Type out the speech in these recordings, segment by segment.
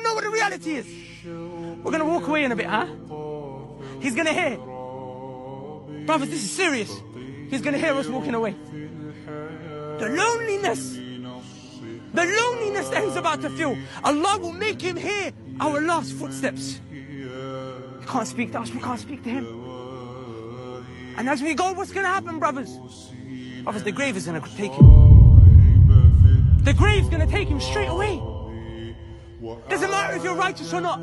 know what the reality is. We're going to walk away in a bit, huh? He's going to hear. Brothers, this is serious. He's going to hear us walking away. The loneliness that he's about to feel, Allah will make him hear our last footsteps. We can't speak to us, we can't speak to him. And as we go, what's going to happen, brothers? Brothers, the grave is going to take him. The grave's going to take him straight away. Doesn't matter if you're righteous or not.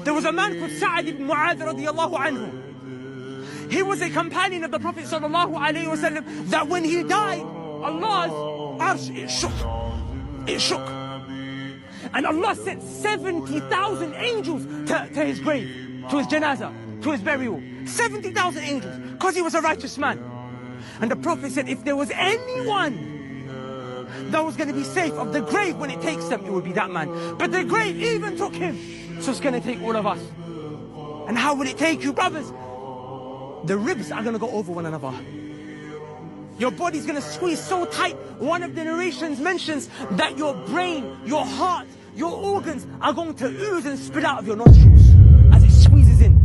There was a man called Sa'ad ibn Mu'adh radiyallahu anhu. He was a companion of the Prophet sallallahu alayhi wa sallam, that when he died, Allah's arsh, it shook. It shook. And Allah sent 70,000 angels to his grave, to his janazah, to his burial. 70,000 angels, because he was a righteous man. And the Prophet said, if there was anyone that was going to be safe of the grave when it takes them, it would be that man. But the grave even took him. So it's going to take all of us. And how will it take you, brothers? The ribs are going to go over one another. Your body's going to squeeze so tight. One of the narrations mentions that your brain, your heart, your organs are going to ooze and spit out of your nostrils as it squeezes in.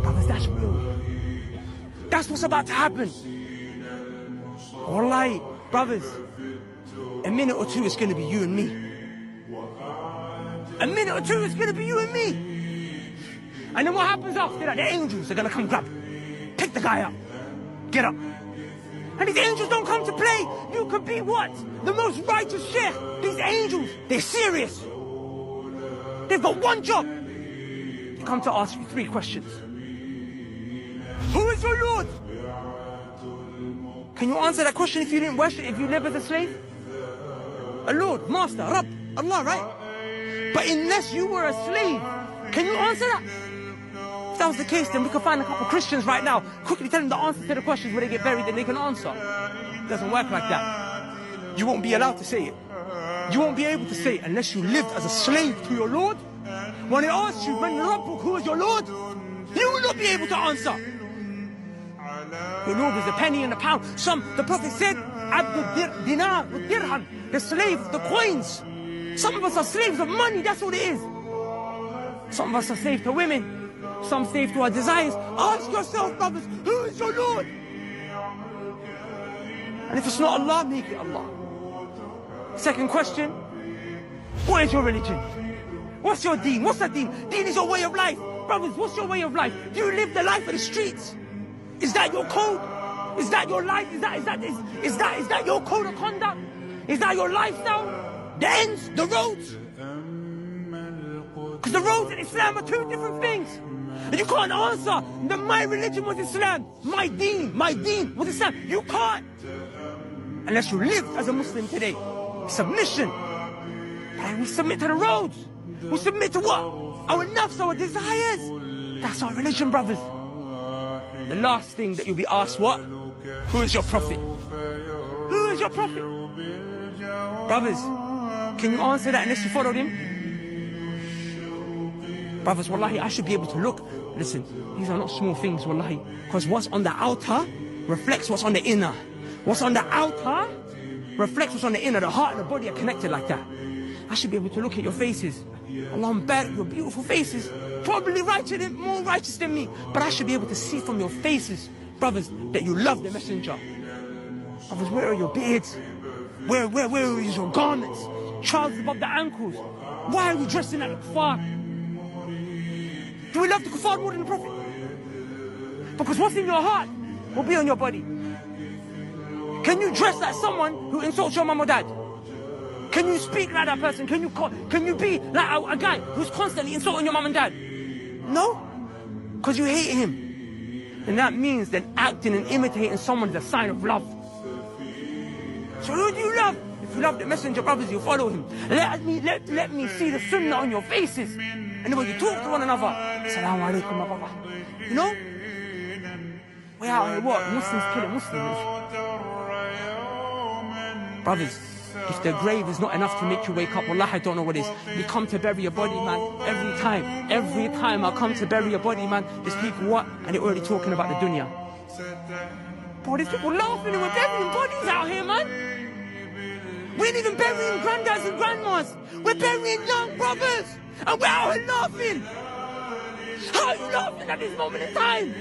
Brothers, that's real. That's what's about to happen. Wallahi, brothers, a minute or two it's going to be you and me. A minute or two it's going to be you and me. And then what happens after that? The angels are going to come grab, pick the guy up, get up. And these angels don't come to play. You could be what? The most righteous sheikh. These angels, they're serious. They've got one job. They come to ask you 3 questions. Who is your Lord? Can you answer that question if you didn't worship, if you live as a slave? A Lord, Master, Rabb, Allah, right? But unless you were a slave, can you answer that? If that was the case, then we could find a couple of Christians right now, quickly tell them the answer to the questions where they get buried, then they can answer. It doesn't work like that. You won't be allowed to say it. You won't be able to say it unless you lived as a slave to your Lord. When they ask you, "Man Rabbuk," who is your Lord? You will not be able to answer. Your Lord is a penny and a pound. The Prophet said, Abdul dinar with dirham, the slave of the coins. Some of us are slaves of money, that's what it is. Some of us are slaves to women. Some slave to our desires. Ask yourself, brothers, who is your Lord? And if it's not Allah, make it Allah. Second question, what is your religion? What's your deen? What's that deen? Deen is your way of life. Brothers, what's your way of life? Do you live the life of the streets? Is that your code? Is that your life? Is that your code of conduct? Is that your lifestyle? The ends, the roads? Because the roads in Islam are 2 different things. And you can't answer that my religion was Islam, my deen was Islam. You can't. Unless you live as a Muslim today. Submission. And we submit to the roads. We submit to what? Our nafs, our desires. That's our religion, brothers. The last thing that you'll be asked, what? Who is your prophet? Who is your prophet? Brothers, can you answer that unless you followed him? Brothers, wallahi, I should be able to look. Listen, these are not small things, wallahi. Because what's on the outer reflects what's on the inner. What's on the outer reflects what's on the inner. The heart and the body are connected like that. I should be able to look at your faces. Allahumma barik, your beautiful faces. Probably more righteous than me. But I should be able to see from your faces, brothers, that you love the messenger. Brothers, where are your beards? Where is your garments? Trousers above the ankles. Why are we dressing like the kuffar? Do we love the kuffar more than the Prophet? Because what's in your heart will be on your body. Can you dress like someone who insults your mom or dad? Can you speak like that person? Can you be like a guy who's constantly insulting your mom and dad? No? Because you hate him. And that means that acting and imitating someone is a sign of love. So who do you love? If you love the messenger, brothers, you follow him. Let me see the sunnah on your faces. And then when you talk to one another, Assalamu alaikum, my brother. You know? We're out here what? Muslims killing Muslims. Brothers, if the grave is not enough to make you wake up, wallah, I don't know what is. You come to bury your body, man, every time I come to bury your body, man, there's people what? And they're already talking about the dunya. Bro, there's people laughing and we're burying bodies out here, man. We ain't even burying granddads and grandmas. We're burying young brothers. And we're out here laughing. How are you laughing at this moment in time?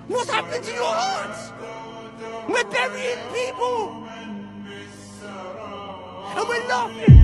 What's happening to your hearts? We're burying people. And we're laughing.